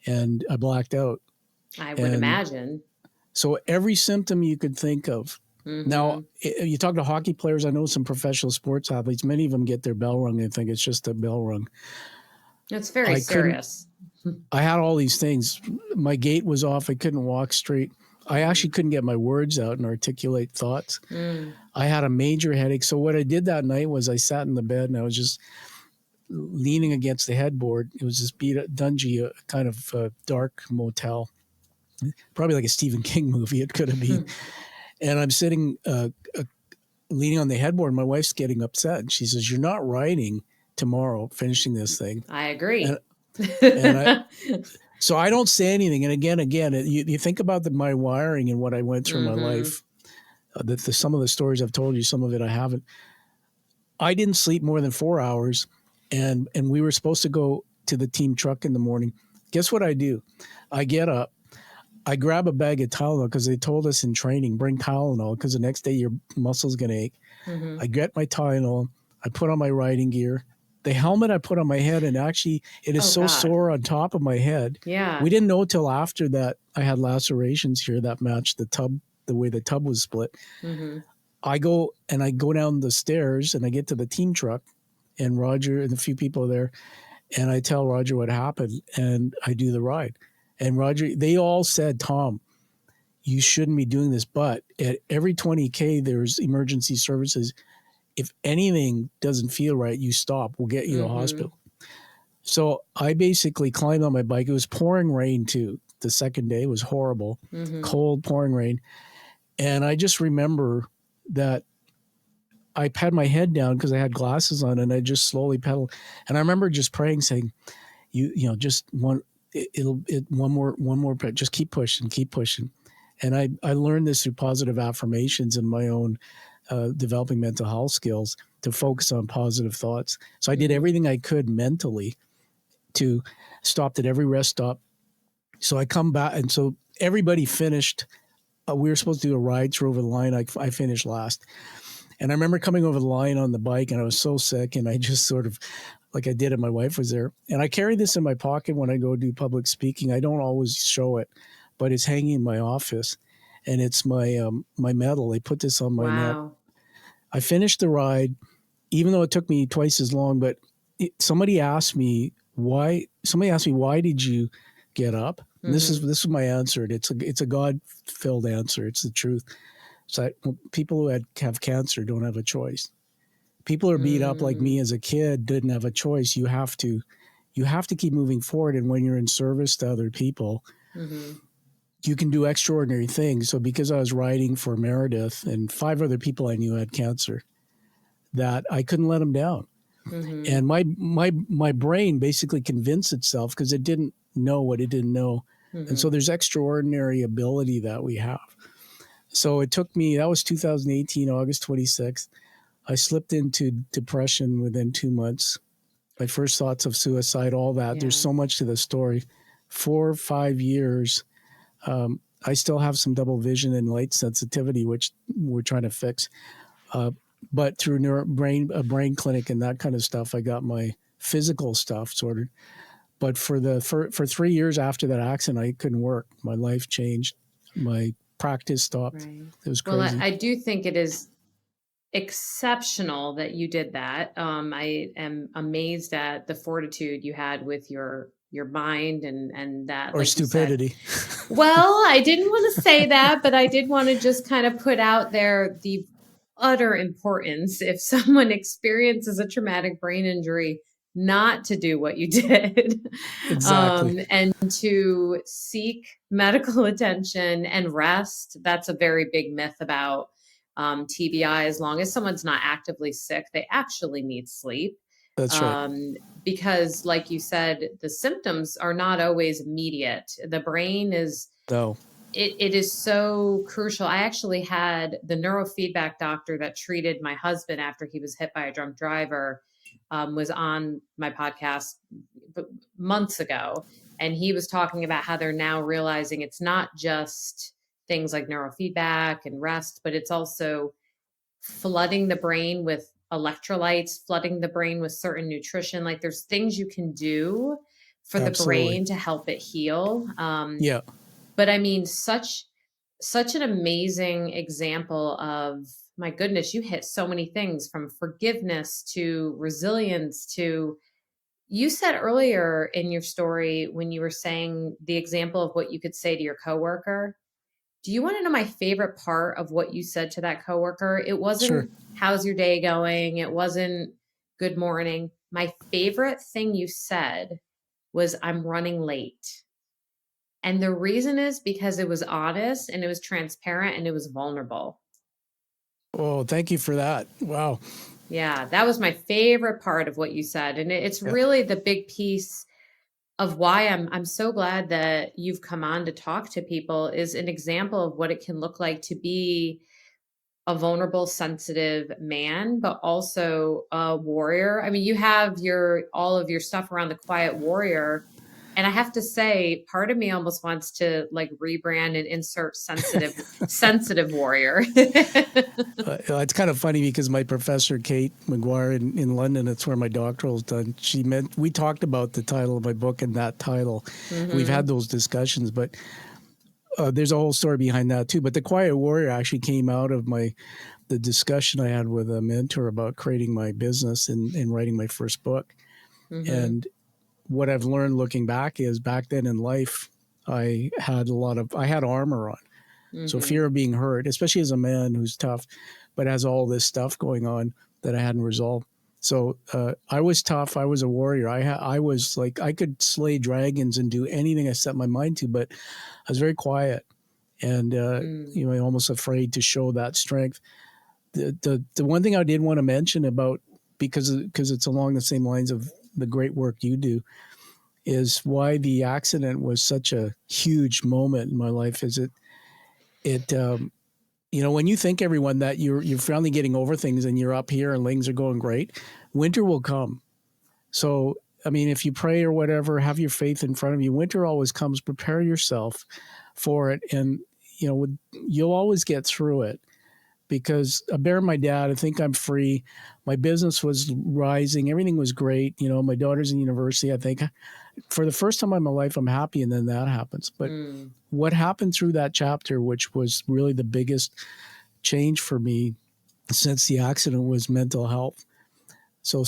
and I blacked out. I would imagine. So every symptom you could think of. Now, you talk to hockey players. I know some professional sports athletes. Many of them get their bell rung and think it's just a bell rung. It's very serious. I had all these things. My gait was off. I couldn't walk straight. I actually couldn't get my words out and articulate thoughts. I had a major headache. So what I did that night was I sat in the bed and I was just leaning against the headboard. It was this dungy, kind of dark motel, probably like a Stephen King movie. It could have been. And I'm sitting leaning on the headboard. My wife's getting upset. And she says, "You're not riding tomorrow, finishing this thing." I agree. So I don't say anything. And again, you think about my wiring and what I went through in my life. Some of the stories I've told you, some of it I haven't. I didn't sleep more than 4 hours, and we were supposed to go to the team truck in the morning. Guess what I do? I get up. I grab a bag of Tylenol because they told us in training, bring Tylenol because the next day your muscle's going to ache. I get my Tylenol. I put on my riding gear. The helmet I put on my head, and actually it is sore on top of my head. Yeah. We didn't know till after that I had lacerations here that matched the tub, the way the tub was split. I go down the stairs and I get to the team truck, and Roger and a few people are there. And I tell Roger what happened, and I do the ride. And Roger, they all said, Tom, you shouldn't be doing this. But at every 20K, there's emergency services. If anything doesn't feel right, you stop. We'll get you to the hospital. So I basically climbed on my bike. It was pouring rain too. The second day was horrible, cold, pouring rain. And I just remember that I had my head down because I had glasses on, and I just slowly pedaled. And I remember just praying, saying, "You know, just one more, just keep pushing, keep pushing." And I learned this through positive affirmations and my own developing mental health skills to focus on positive thoughts. So I did everything I could mentally to stop at every rest stop. So I come back, and so everybody finished. We were supposed to do a ride through over the line. I finished last. And I remember coming over the line on the bike, and I was so sick, and I just sort of, like I did it, my wife was there. And I carry this in my pocket when I go do public speaking. I don't always show it, but it's hanging in my office, and it's my my medal. They put this on my neck. I finished the ride, even though it took me twice as long, but somebody asked me, why did you get up? And this is my answer. It's a God-filled answer. It's the truth. So people who have cancer don't have a choice. People who are beat up like me as a kid didn't have a choice. You have to keep moving forward. And when you're in service to other people, you can do extraordinary things. So because I was riding for Meredith and 5 other people I knew had cancer, that I couldn't let them down. And my brain basically convinced itself, because it didn't know what it didn't know. And so there's extraordinary ability that we have. So it took me, that was 2018, August 26th. I slipped into depression within 2 months. My first thoughts of suicide, all that. Yeah. There's so much to the story. 4 or 5 years. I still have some double vision and light sensitivity, which we're trying to fix. But through a brain clinic and that kind of stuff, I got my physical stuff sorted. But for 3 years after that accident, I couldn't work. My life changed. My practice stopped. Right. It was crazy. Well, I do think it is exceptional that you did that. I am amazed at the fortitude you had with your mind and that. Or like stupidity. Well, I didn't want to say that, but I did want to just kind of put out there the utter importance, if someone experiences a traumatic brain injury, not to do what you did. Exactly. And to seek medical attention and rest. That's a very big myth about TBI. As long as someone's not actively sick, they actually need sleep. That's right. Because like you said, the symptoms are not always immediate. The brain is... No. It is so crucial. I actually had the neurofeedback doctor that treated my husband after he was hit by a drunk driver, was on my podcast months ago. And he was talking about how they're now realizing it's not just things like neurofeedback and rest, but it's also flooding the brain with electrolytes, flooding the brain with certain nutrition. Like there's things you can do for the brain to help it heal. Yeah. But I mean, such an amazing example of, my goodness, you hit so many things, from forgiveness to resilience to, you said earlier in your story when you were saying the example of what you could say to your coworker. Do you want to know my favorite part of what you said to that coworker? It wasn't, how's your day going? It wasn't good morning. My favorite thing you said was, I'm running late. And the reason is because it was honest and it was transparent and it was vulnerable. Oh, thank you for that. Wow. Yeah, that was my favorite part of what you said. And it's really the big piece of why I'm so glad that you've come on to talk to people, is an example of what it can look like to be a vulnerable, sensitive man, but also a warrior. I mean, you have all of your stuff around the quiet warrior. And I have to say, part of me almost wants to like rebrand and insert sensitive warrior. It's kind of funny because my professor, Kate McGuire in London, that's where my doctoral is done. We talked about the title of my book and that title. Mm-hmm. We've had those discussions, but there's a whole story behind that too. But the quiet warrior actually came out of the discussion I had with a mentor about creating my business and writing my first book. Mm-hmm. And what I've learned looking back is back then in life, I had armor on. Mm-hmm. So fear of being hurt, especially as a man who's tough, but has all this stuff going on that I hadn't resolved. So I was tough. I was a warrior. I was like, I could slay dragons and do anything I set my mind to, but I was very quiet and, almost afraid to show that strength. The one thing I did want to mention about, because it's along the same lines of the great work you do, is why the accident was such a huge moment in my life. Is when you think, everyone, that you're finally getting over things and you're up here and things are going great, winter will come. So, I mean, if you pray or whatever, have your faith in front of you, winter always comes. Prepare yourself for it. And, you'll always get through it. Because I buried my dad. I think I'm free. My business was rising. Everything was great. My daughter's in university. I think for the first time in my life, I'm happy. And then that happens. But what happened through that chapter, which was really the biggest change for me since the accident, was mental health. So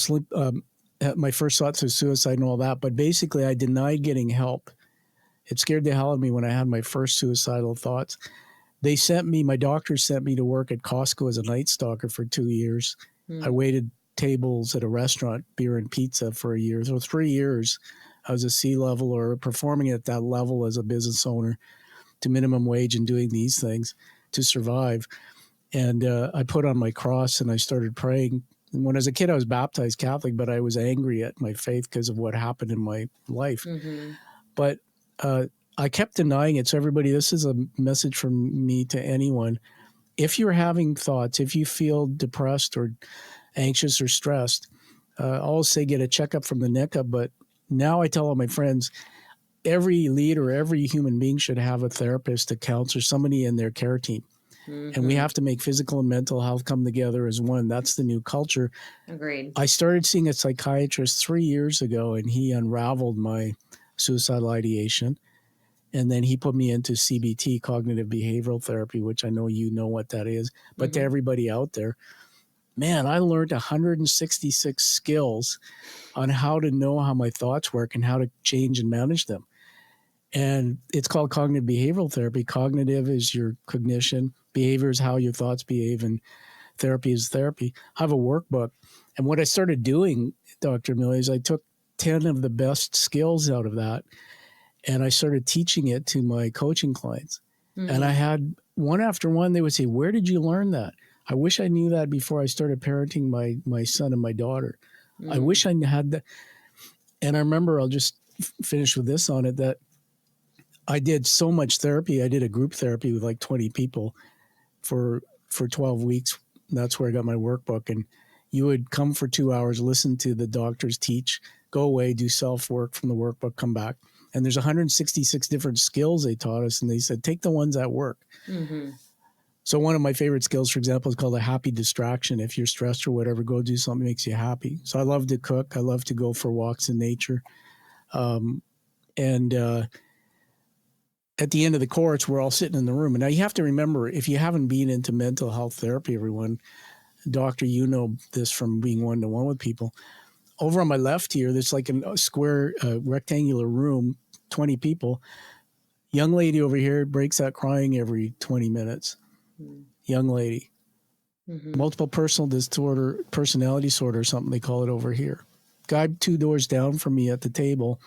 my first thoughts of suicide and all that. But basically, I denied getting help. It scared the hell out of me when I had my first suicidal thoughts. My doctor sent me to work at Costco as a night stalker for 2 years. I waited tables at a restaurant, beer and pizza, for a year. So 3 years, I was a C-level or performing at that level as a business owner to minimum wage and doing these things to survive. And I put on my cross and I started praying. And when I was a kid, I was baptized Catholic, but I was angry at my faith because of what happened in my life. Mm-hmm. But I kept denying it. So everybody, this is a message from me to anyone. If you're having thoughts, if you feel depressed or anxious or stressed, I always say get a checkup from the neck up. But now I tell all my friends, every leader, every human being should have a therapist, a counselor, somebody in their care team. Mm-hmm. And we have to make physical and mental health come together as one. That's the new culture. Agreed. I started seeing a psychiatrist 3 years ago, and he unraveled my suicidal ideation. And then he put me into CBT, cognitive behavioral therapy, which I know you know what that is. But to everybody out there, man, I learned 166 skills on how to know how my thoughts work and how to change and manage them. And it's called cognitive behavioral therapy. Cognitive is your cognition. Behavior is how your thoughts behave. And therapy is therapy. I have a workbook. And what I started doing, Dr. Amelia, is I took 10 of the best skills out of that. And I started teaching it to my coaching clients. Mm-hmm. And I had one after one, they would say, where did you learn that? I wish I knew that before I started parenting my son and my daughter. Mm-hmm. I wish I had that. And I remember, I'll just finish with this on it, that I did so much therapy. I did a group therapy with like 20 people for 12 weeks. That's where I got my workbook. And you would come for 2 hours, listen to the doctors teach, go away, do self-work from the workbook, come back. And there's 166 different skills they taught us. And they said, take the ones that work. Mm-hmm. So one of my favorite skills, for example, is called a happy distraction. If you're stressed or whatever, go do something that makes you happy. So I love to cook. I love to go for walks in nature. And at the end of the course, we're all sitting in the room. And now you have to remember, if you haven't been into mental health therapy, everyone, doctor, you know this from being one-to-one with people. Over on my left here, there's like a square rectangular room, 20 people. Young lady over here breaks out crying every 20 minutes. Mm-hmm. Young lady. Mm-hmm. Multiple personality disorder, something they call it over here. Guy 2 doors down from me at the table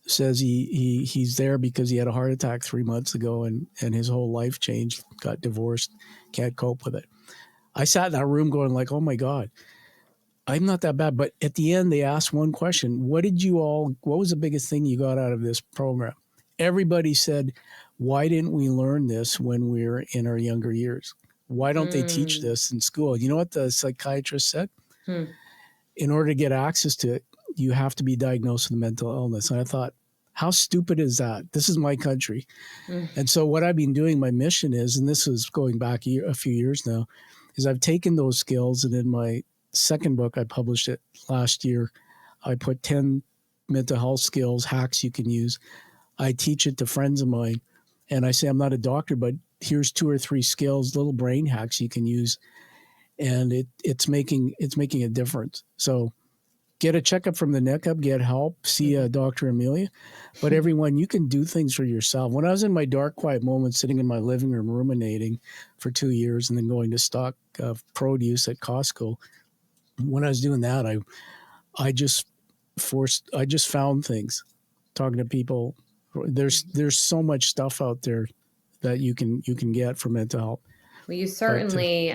says he's there because he had a heart attack 3 months ago and his whole life changed, got divorced, can't cope with it. I sat in that room going like, oh my God, I'm not that bad. But at the end, they asked one question. What was the biggest thing you got out of this program? Everybody said, why didn't we learn this when we were in our younger years? Why don't they teach this in school? You know what the psychiatrist said? In order to get access to it, you have to be diagnosed with a mental illness. And I thought, how stupid is that? This is my country. And so what I've been doing, my mission is, and this is going back a few years now, is I've taken those skills, and in my second book, I published it last year, I put 10 mental health skills, hacks you can use. I teach it to friends of mine, and I say, I'm not a doctor, but here's 2 or 3 skills, little brain hacks you can use. And it's making a difference. So get a checkup from the neck up, get help, see Dr. Amelia. But everyone, you can do things for yourself. When I was in my dark, quiet moment, sitting in my living room ruminating for 2 years and then going to stock produce at Costco, when I was doing that, I just found things, talking to people. There's so much stuff out there that you can get for mental health. Well, you certainly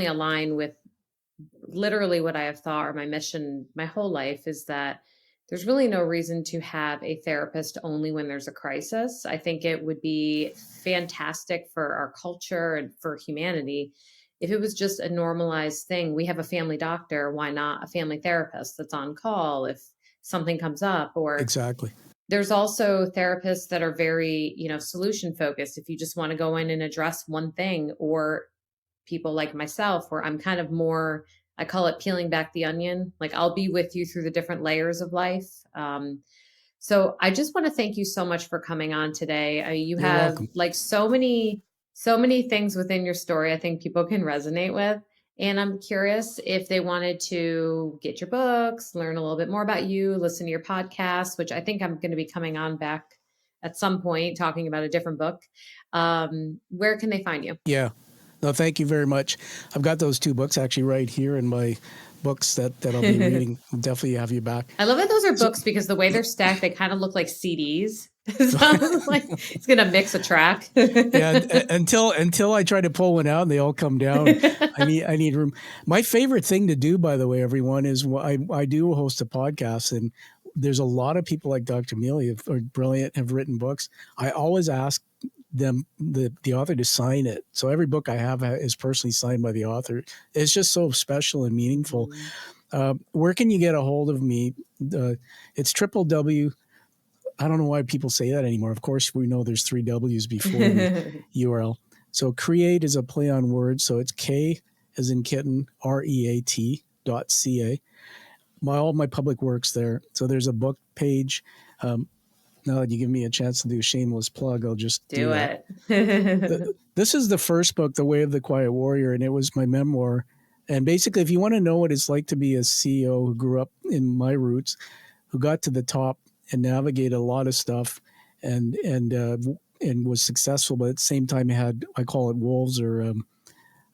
align with literally what I have thought, or my mission my whole life, is that there's really no reason to have a therapist only when there's a crisis. I think it would be fantastic for our culture and for humanity if it was just a normalized thing. We have a family doctor. Why not a family therapist that's on call if something comes up? Or exactly. There's also therapists that are very, solution focused. If you just want to go in and address one thing, or people like myself, where I'm kind of more, I call it peeling back the onion. Like, I'll be with you through the different layers of life. So I just want to thank you so much for coming on today. You You're have welcome. like so many things within your story I think people can resonate with. And I'm curious if they wanted to get your books, learn a little bit more about you, listen to your podcast, which I think I'm going to be coming on back at some point talking about a different book. Where can they find you? Yeah. No, thank you very much. I've got those 2 books actually right here in my books that I'll be reading. I'll definitely have you back. I love that those are books because the way they're stacked, they kind of look like CDs. So like it's going to mix a track. Yeah, until I try to pull one out and they all come down. I need room. My favorite thing to do, by the way, everyone, is I do host a podcast, and there's a lot of people like Dr. Amelia who are brilliant, have written books. I always ask them, the author, to sign it. So every book I have is personally signed by the author. It's just so special and meaningful. Where can you get a hold of me? It's www. I don't know why people say that anymore. Of course, we know there's 3 W's before the URL. So create is a play on words. So it's K as in kitten, REAT.ca. All my public works there. So there's a book page. Now that you give me a chance to do a shameless plug, I'll just do it. This is the first book, The Way of the Quiet Warrior, and it was my memoir. And basically, if you want to know what it's like to be a CEO who grew up in my roots, who got to the top and navigated a lot of stuff and was successful, but at the same time had, I call it wolves, or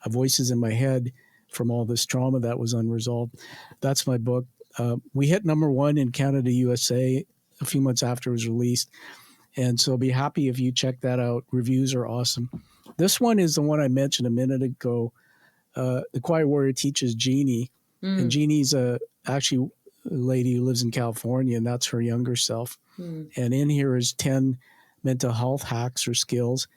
voices in my head from all this trauma that was unresolved. That's my book. We hit #1 in Canada, USA a few months after it was released. And so I'll be happy if you check that out. Reviews are awesome. This one is the one I mentioned a minute ago. The Quiet Warrior teaches Jeannie. And Jeannie's actually a lady who lives in California, and that's her younger self. And in here is 10 mental health hacks or skills.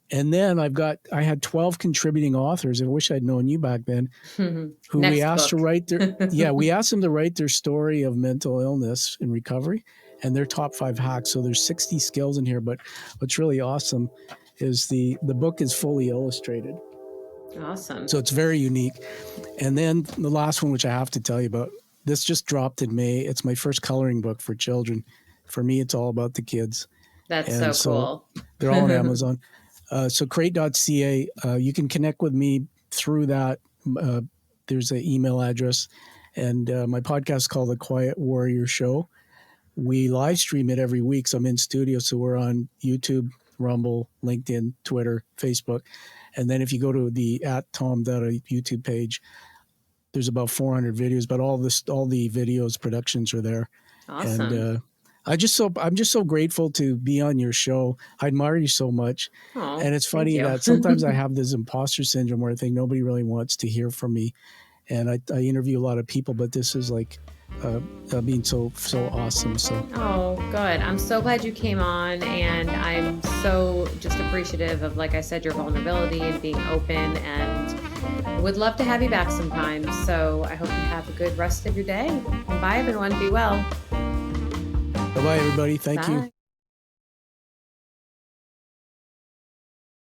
And then I had 12 contributing authors. I wish I'd known you back then, who we asked to write we asked them to write their story of mental illness and recovery and their top 5 hacks. So there's 60 skills in here, but what's really awesome is the book is fully illustrated. Awesome. So it's very unique. And then the last one, which I have to tell you about, this just dropped in May. It's my first coloring book for children. For me, it's all about the kids. That's so cool. They're all on Amazon. So crate.ca, you can connect with me through that. There's an email address. And my podcast is called The Quiet Warrior Show. We live stream it every week. So I'm in studio. So we're on YouTube, Rumble, LinkedIn, Twitter, Facebook. And then if you go to the @Tom Dutta YouTube page, there's about 400 videos, but all the videos, productions are there. Awesome. And I'm just so grateful to be on your show. I admire you so much. Aww, and it's funny that sometimes I have this imposter syndrome where I think nobody really wants to hear from me. And I interview a lot of people, but this is like being so awesome. So. Oh, good. I'm so glad you came on, and I'm so just appreciative of, like I said, your vulnerability and being open, and would love to have you back sometime. So I hope you have a good rest of your day. And bye, everyone. Be well. Bye-bye, everybody. Thank you.